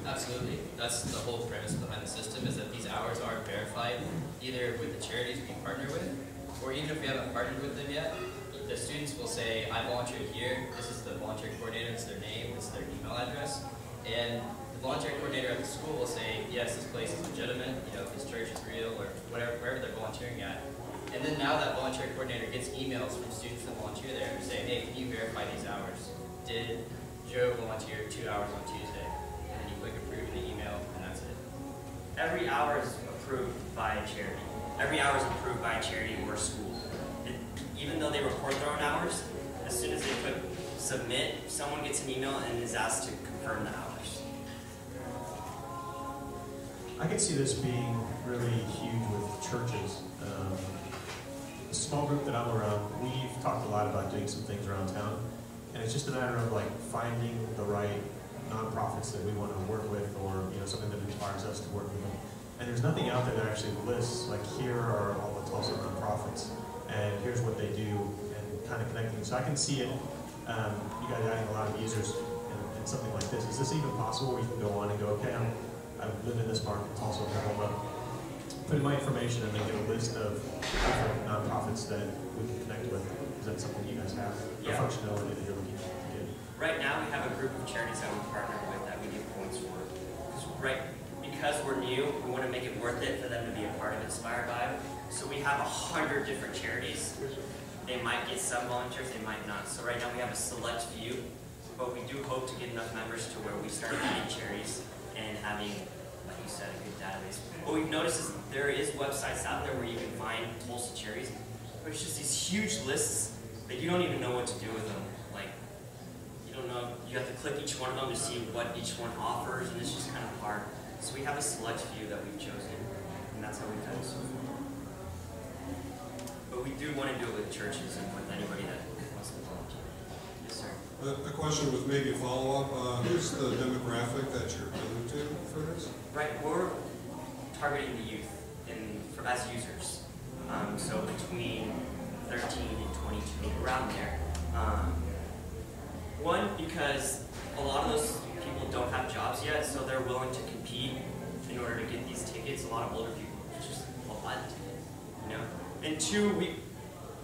Absolutely. That's the whole premise behind the system, is that these hours are verified either with the charities we partner with, or even if we haven't partnered with them yet, the students will say, I volunteered here, this is the volunteer coordinator, it's their name, it's their email address, and the volunteer coordinator at the school will say, yes, this place is legitimate, if this church is real, or wherever they're volunteering at. And then now that volunteer coordinator gets emails from students that volunteer there who say, hey, can you verify these hours? Did Joe volunteer 2 hours on Tuesday? And then you click approve in the email, and that's it. Every hour is approved by a charity. Every hour is approved by a charity or a school. Even though they record their own hours, as soon as they click submit, someone gets an email and is asked to confirm the hours. I can see this being really huge with churches. The small group that I'm around, we've talked a lot about doing some things around town, and it's just a matter of finding the right nonprofits that we want to work with, or something that inspires us to work with them. And there's nothing out there that actually lists here are all the Tulsa nonprofits, and here's what they do, and kind of connecting. So I can see it. You guys adding a lot of users in something like this. Is this even possible where you can go on and go, okay, I live in this market, Tulsa, Oklahoma, put in my information and then get a list of different nonprofits that we can connect with? Is that something you guys have? Yeah. The functionality that you're looking to get? Right now we have a group of charities that we partner with that we give points for. Because we're new, we want to make it worth it for them to be a part of InspireVive. So we have 100 different charities. They might get some volunteers, they might not. So right now we have a select few, but we do hope to get enough members to where we start getting charities and having, like you said, a good database. What we've noticed is there is websites out there where you can find Tulsa charities, but it's just these huge lists that you don't even know what to do with them. You don't know, you have to click each one of them to see what each one offers, and it's just kind of hard. So we have a select few that we've chosen, and that's how we've done it so far. But but we do want to do it with churches and with anybody that wants to volunteer. Yes, sir. A question with maybe a follow-up. Who's the demographic that you're appealing to for this? Right, we're targeting the youth as users. So between 13 and 22, around there. One, because a lot of those people don't have jobs yet, so they're willing to compete in order to get these tickets. A lot of older people just will buy the ticket, you know? And two,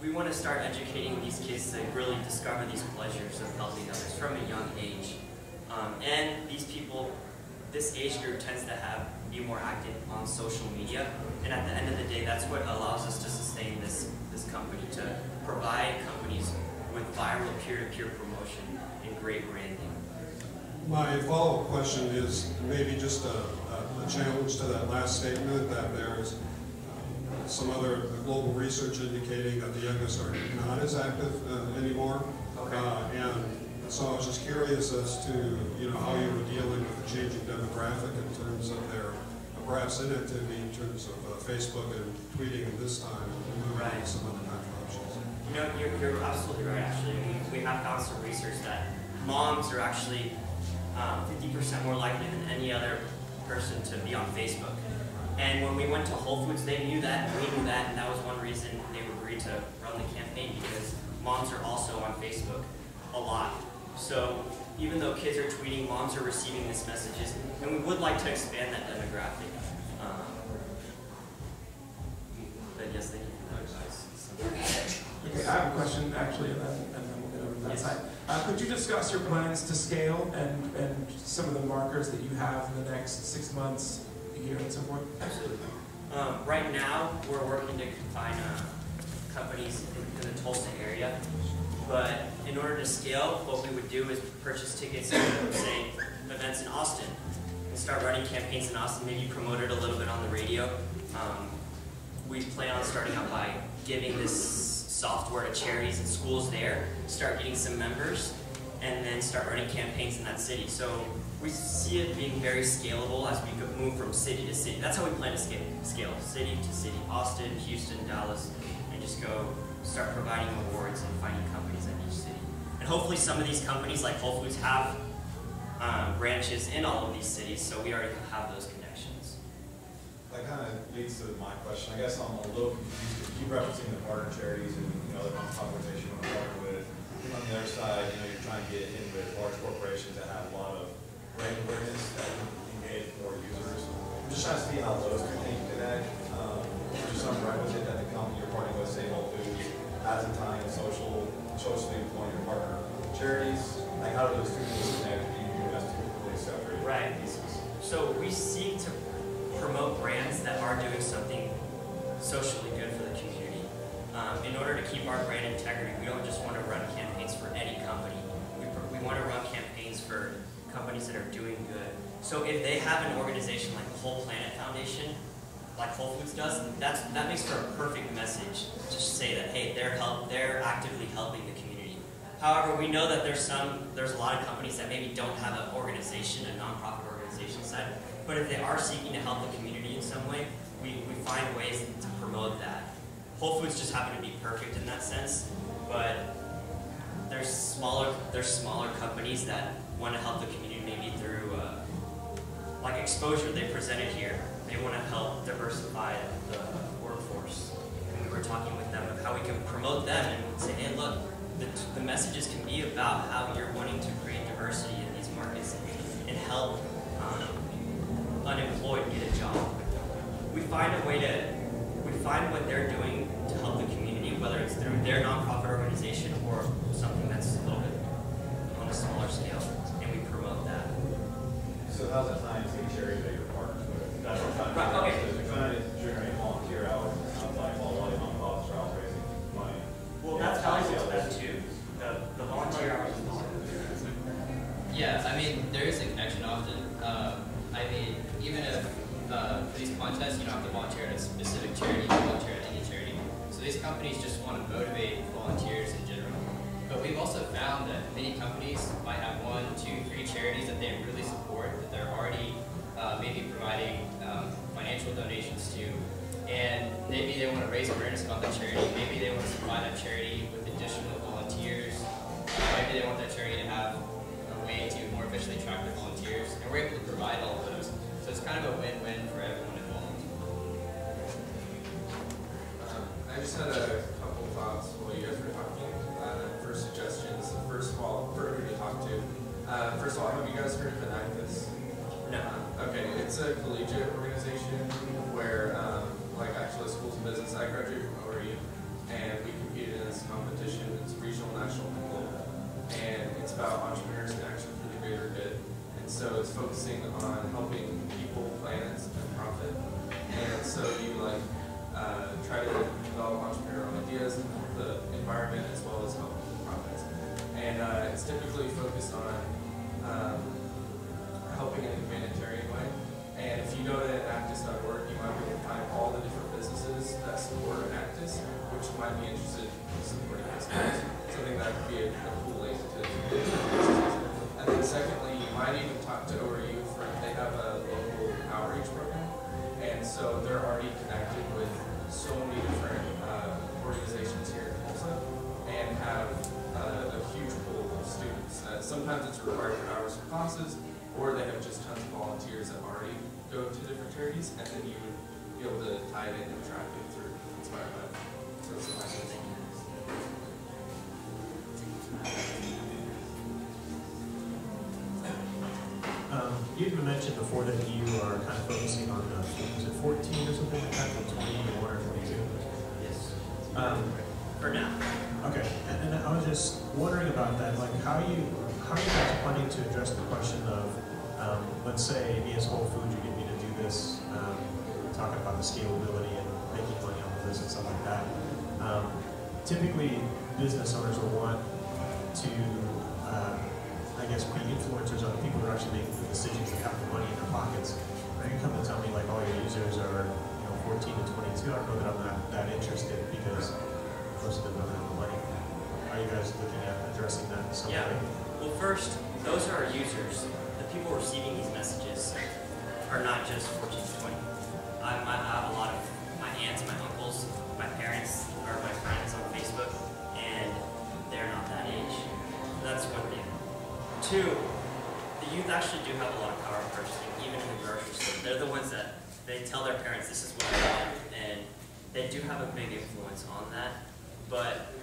we want to start educating these kids to really discover these pleasures of helping others from a young age. And these people, this age group tends to be more active on social media, and at the end of the day, that's what allows us to sustain this company, to provide companies with viral peer-to-peer promotion and great branding. My follow-up question is maybe just a challenge to that last statement, that there's some other global research indicating that the youngest are not as active anymore. Okay. And so I was just curious as to how you were dealing with the changing demographic in terms of their perhaps inactivity in terms of Facebook and tweeting at this time and moving on to some other kind of options. You know, you're absolutely right, actually. We have found some research that moms are actually 50% more likely than any other person to be on Facebook. And when we went to Whole Foods, they knew that, and we knew that, and that was one reason they agreed to run the campaign, because moms are also on Facebook a lot. So even though kids are tweeting, moms are receiving these messages, and we would like to expand that demographic. But yes, thank you for that advice. Okay, I have a question actually, and then we'll get over to that side. Could you discuss your plans to scale and some of the markers that you have in the next 6 months, a year, and so forth? Absolutely. Right now, we're working to find companies in the Tulsa area. But in order to scale, what we would do is purchase tickets to, say, events in Austin and start running campaigns in Austin, maybe promote it a little bit on the radio. We plan on starting out by giving this software to charities and schools there, start getting some members, and then start running campaigns in that city. So we see it being very scalable as we move from city to city. That's how we plan to scale, city to city, Austin, Houston, Dallas, and just go start providing awards and finding companies in each city. And hopefully some of these companies like Whole Foods have branches in all of these cities, so we already have those connections. That kind of leads to my question. I guess I'm a little confused. You keep referencing the partner charities and the non-profit organization you want to partner with. On the other side, you're trying to get in with large corporations that have a lot of brand awareness that can engage more users. I'm just trying to see how those two things connect. There's some right with it that the company you're partnering with, say Whole Foods, has a time in socially employing your partner charities. Like, how do those two things connect? Do you view as two completely separate pieces? So we seek to promote brands that are doing something socially good for the community. In order to keep our brand integrity, we don't just want to run campaigns for any company. We want to run campaigns for companies that are doing good. So if they have an organization like the Whole Planet Foundation, like Whole Foods does, that makes for a perfect message to say that, hey, they're actively helping the community. However, we know that there's a lot of companies that maybe don't have an organization, a nonprofit organization side, but if they are seeking to help the community in some way, we find ways to promote that. Whole Foods just happen to be perfect in that sense, but there's smaller companies that want to help the community maybe through like exposure. They presented here. They want to help diversify the workforce. And we were talking with them of how we can promote them and say, hey, look, the messages can be about how you're wanting to create diversity in these markets and help unemployed get a job. We find what they're doing to help the community, whether it's through their nonprofit organization or something that's a little bit on a smaller scale, and we promote that. So how's it tying to the charity that you're partners with? That's what I'm trying to Right, okay. Because we're trying to generate volunteer hours. It sounds like all the nonprofits are out raising money. Well, that's valuable to them too. The volunteer hours is valuable. Yeah, I mean, there is a connection often. I mean, even if for these contests, you don't have to volunteer at a specific charity, you can volunteer at any charity. So these companies just want to motivate volunteers in general. But we've also found that many companies might have 1, 2, 3 charities that they really support, that they're already maybe providing financial donations to. And maybe they want to raise awareness about the charity. Maybe they want to supply that charity with additional volunteers. Maybe they want that charity to have a way to more efficiently track their volunteers. And we're able to provide all of those. So it's kind of a win-win for everyone involved. I just had a couple thoughts while you guys were talking. First suggestions. First of all, for who to talk to. First of all, have you guys heard of Enactus? No. Okay, it's a collegiate organization where, like actually schools and business, I graduated from ORU, and we competed in this competition. It's regional, national, and global. And it's about entrepreneurs in action for the greater good. And so it's focusing on helping people, planets, and profit. And so you try to develop entrepreneurial ideas and help the environment as well as help the profits. And it's typically focused on helping in a humanitarian way. And if you go to enactus.org, you might be able to find all the different businesses that support Enactus, which might be interested in supporting this. So I think that could be a cool link to businesses. And then secondly, you might even talk to ORU for, they have a local outreach program. And so they're already connected with so many different organizations here in Tulsa and have a huge pool of students. Sometimes it's required for hours of classes, or they have just tons of volunteers that already go to different charities, and then you would be able to tie it in and track it through InspireVive. So it's nice. You had mentioned before that you are kind of focusing on, was it 14 or something like that, 21 or 22? Yes. For now. Okay, and I was just wondering about that, like how are you guys planning to address the question of, let's say me as Whole Foods, you get me to do this, talking about the scalability and making money off of this and stuff like that. Typically, business owners will want to, I guess, be influencers on the people who are actually making the decisions and have the money in their pockets. Are you come to tell me like all your users are 14 to 22? I don't know that I'm not that interested because most of them don't have the money. Are you guys looking at addressing that in some way? Well, first, those are our users. The people receiving these messages are not just 14 to 20. I have a lot of my aunts, my uncles, my parents, or my friends on Facebook, and they're not that age. That's one thing. Two, the youth actually do have a lot of power in purchasing, even in the grocery store. They're the ones that they tell their parents this is what I want, and they do have a big influence on that. But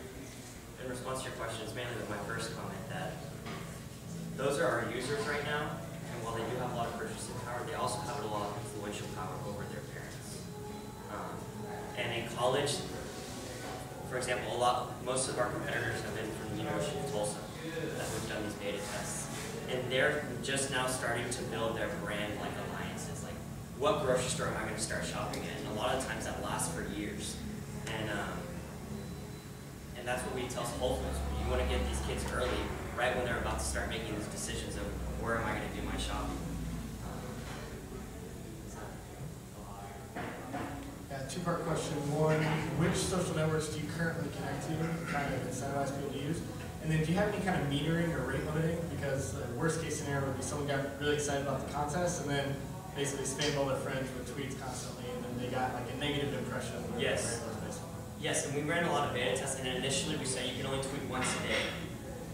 in response to your question, it's mainly with my first comment that those are our users right now, and while they do have a lot of purchasing power, they also have a lot of influential power over their parents. And in college, for example, most of our competitors have been from the University of Tulsa that have done these beta tests. And they're just now starting to build their brand like alliances. Like, what grocery store am I going to start shopping at? And a lot of times that lasts for years. And that's what we tell Whole Foods. You want to get these kids early, right when they're about to start making these decisions of where am I going to do my shopping. Yeah, two-part question. One, which social networks do you currently connect to, kind of incentivize people to use? And then do you have any kind of metering or rate limiting? Because the worst case scenario would be someone got really excited about the contest and then basically spammed all their friends with tweets constantly, and then they got like a negative impression of what Yes. Yes, and we ran a lot of beta tests, and initially we said you can only tweet once a day.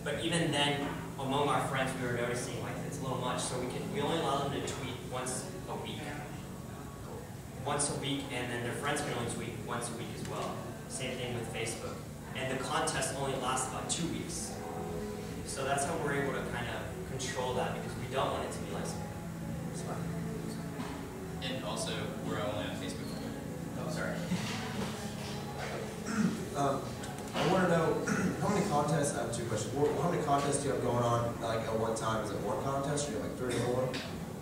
But even then, among our friends, we were noticing like it's a little much, so we only allow them to tweet once a week. Once a week, and then their friends can only tweet once a week as well. Same thing with Facebook. And the contest only lasts about 2 weeks. So that's how we're able to kind of control that, because we don't want it to be like smart. And also, we're only on Facebook. Oh, sorry. I want to know how many contests. I have two questions. How many contests do you have going on? Like at one time, is it one contest, or you have like 3 or 4?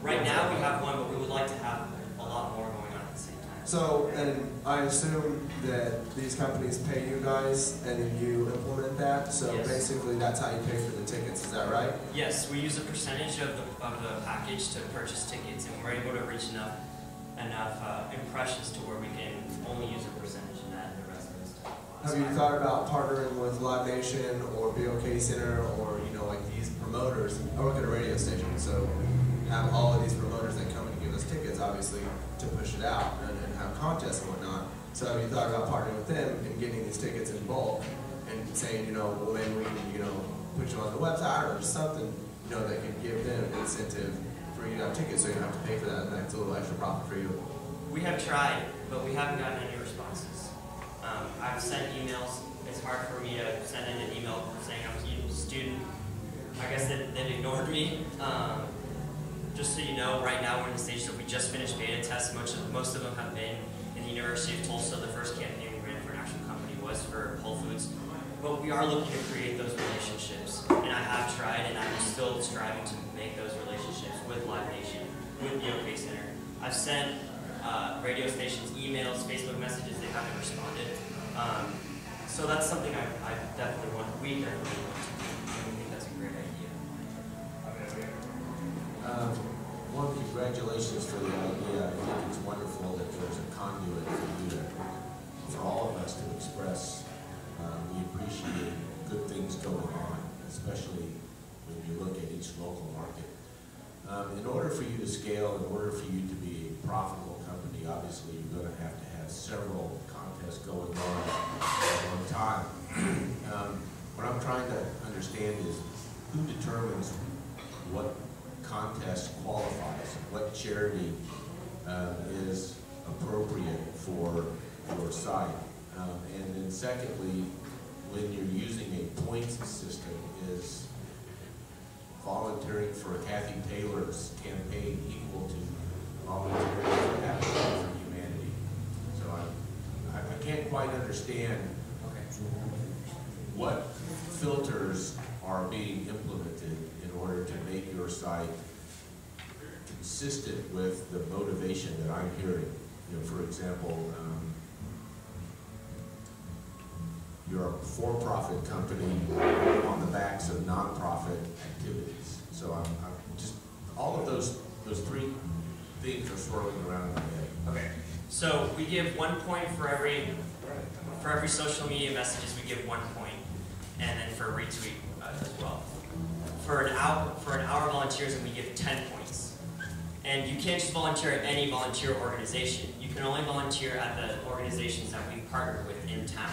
Right now we have one, but we would like to have a lot more going on at the same time. So, and I assume that these companies pay you guys, and then you implement that. So Yes. basically, that's how you pay for the tickets. Is that right? Yes, we use a percentage of the package to purchase tickets, and we're able to reach enough impressions to where we can only use a percentage of that, and the rest of it is Have you thought about partnering with Live Nation or BOK Center or like these promoters? I work at a radio station, so have all of these promoters that come and give us tickets, obviously, to push it out and have contests and whatnot. So have you thought about partnering with them and getting these tickets in bulk and saying, well, maybe we can, put you on the website or something, that can give them an incentive for you to have tickets so you don't have to pay for that, and that's a little extra profit for you? We have tried, but we haven't gotten any responses. I've sent emails. It's hard for me to send in an email saying I'm a student. I guess they've ignored me. Just so you know, right now we're in the stage that we just finished beta tests. Most of them have been in the University of Tulsa. The first campaign we ran for an actual company was for Whole Foods. But we are looking to create those relationships. And I have tried, and I'm still striving to make those relationships with Live Nation, with the OK Center. I've sent radio stations emails, Facebook messages. They haven't responded. So that's something I definitely want. We definitely want to do. I think that's a great idea. One, congratulations for the idea. I think it's wonderful that there's a conduit for you to, for all of us to express. We appreciate good things going on, especially when you look at each local market. In order for you to scale, in order for you to be a profitable company, obviously you're going to have several contests going on at one time. What I'm trying to understand is who determines what contest qualifies, what charity is appropriate for your site. And then secondly, when you're using a points system, is volunteering for Kathy Taylor's campaign equal to volunteering for Habitat for Humanity? So I can't quite understand what filters are being implemented in order to make your site consistent with the motivation that I'm hearing. For example, you're a for-profit company on the backs of nonprofit activities. So I'm just, all of those three things are swirling around in my head. Okay. So we give 1 point for every social media messages. We give 1 point, and then for retweet as well. For an hour volunteers, we give 10 points. And you can't just volunteer at any volunteer organization. You can only volunteer at the organizations that we partner with in town.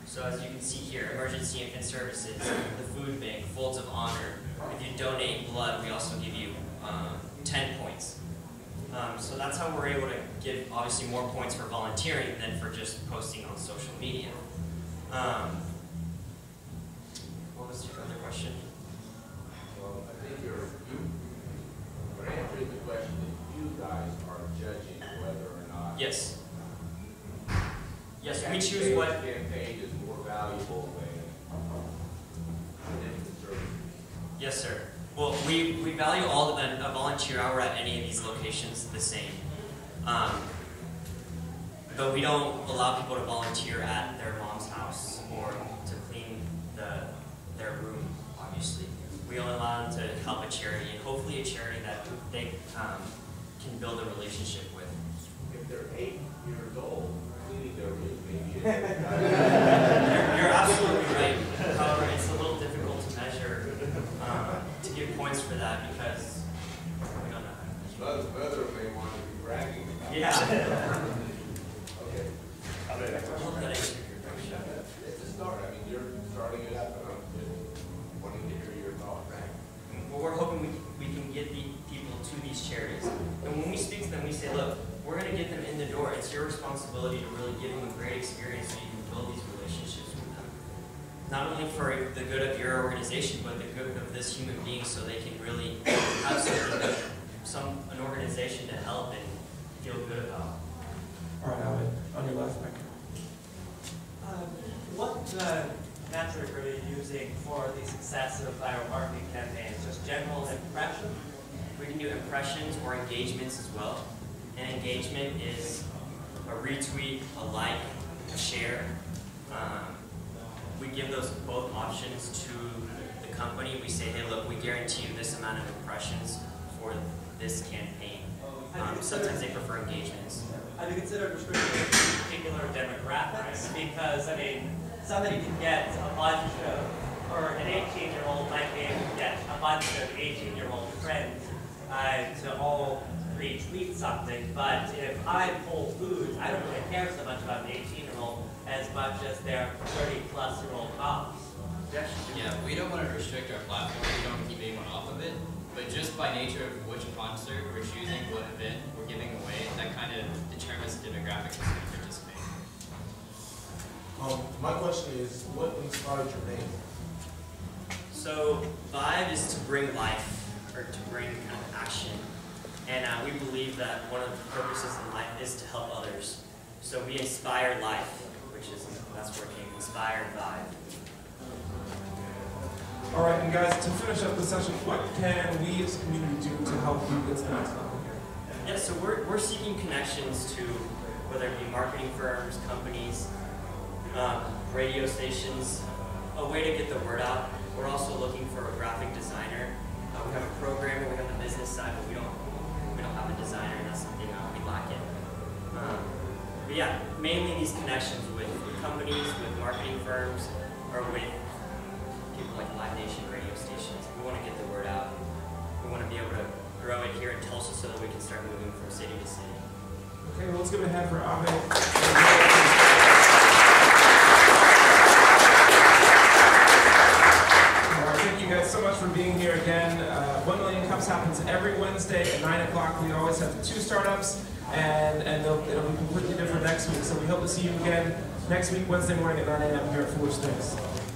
So as you can see here, Emergency Infant Services, the Food Bank, Folds of Honor. If you donate blood, we also give you 10 points. So that's how we're able to give, obviously, more points for volunteering than for just posting on social media. What was your other question? Well, I think you're answering the question that you guys are judging whether or not. Yes. Yes, we choose what campaign is more valuable than infant services. Yes, sir. Well, we value all of them. A volunteer hour at any of these locations the same. But we don't allow people to volunteer at their mom's house or to clean their room, obviously. We only allow them to help a charity, and hopefully a charity that they can build a relationship with. If they're 8 years old, cleaning their room maybe. You're absolutely right. However, it's a little difficult to measure, to give points for that because we don't know. Mother may want to be bragging about it. Yeah. Okay. I hope that answered your question. It's a start. I mean, you're starting it up, and I'm just wanting to hear your thoughts. Well, we're hoping we can get the people to these charities. And when we speak to them, we say, look, we're going to get them in the door. It's your responsibility to really give them a great experience so you can build these relationships with them. Not only for the good of your organization, but the good of this human being so they can really have an organization to help and feel good about. All right, Alvin, on your left, Mike. What metric are you using for the success of our marketing campaigns? Just general impression? We can do impressions or engagements as well. And engagement is a retweet, a like, a share. We give those both options to the company. We say, hey, look, we guarantee you this amount of impressions for this campaign. Sometimes they prefer engagements. Have you considered restricting particular demographics? Because, I mean, somebody can get a bunch of, or an 18-year-old might be able to get a bunch of 18-year-old friends to all me tweet something, but if I'm Whole Foods, I don't really care so much about the 18-year-old as much as their 30-plus-year-old moms. Yeah, we don't want to restrict our platform. We don't keep anyone off of it. But just by nature of which concert we're choosing, what event we're giving away, that kind of determines the demographic that's going to participate. My question is, what inspired your name? So Vive is to bring life, or to bring kind of action. And we believe that one of the purposes in life is to help others. So we inspire life, that's where it came, InspireVive. All right, and guys, to finish up the session, what can we as a community do to help you get to the next level here? Yeah, so we're seeking connections to whether it be marketing firms, companies, radio stations, a way to get the word out. We're also looking for a graphic designer. We have a programmer, we have the business side, but we don't have a designer, and that's something we lack it. But yeah, mainly these connections with companies, with marketing firms, or with people like Live Nation radio stations. We want to get the word out. We want to be able to grow it here in Tulsa so that we can start moving from city to city. Okay, well, let's give it a hand for Ave. Thank you guys so much for being here again. 1 Million Cups happens every Wednesday at 9 o'clock. We always have 2 startups, and it'll be completely different next week. So we hope to see you again next week, Wednesday morning at 9 a.m. here at Foolish Things.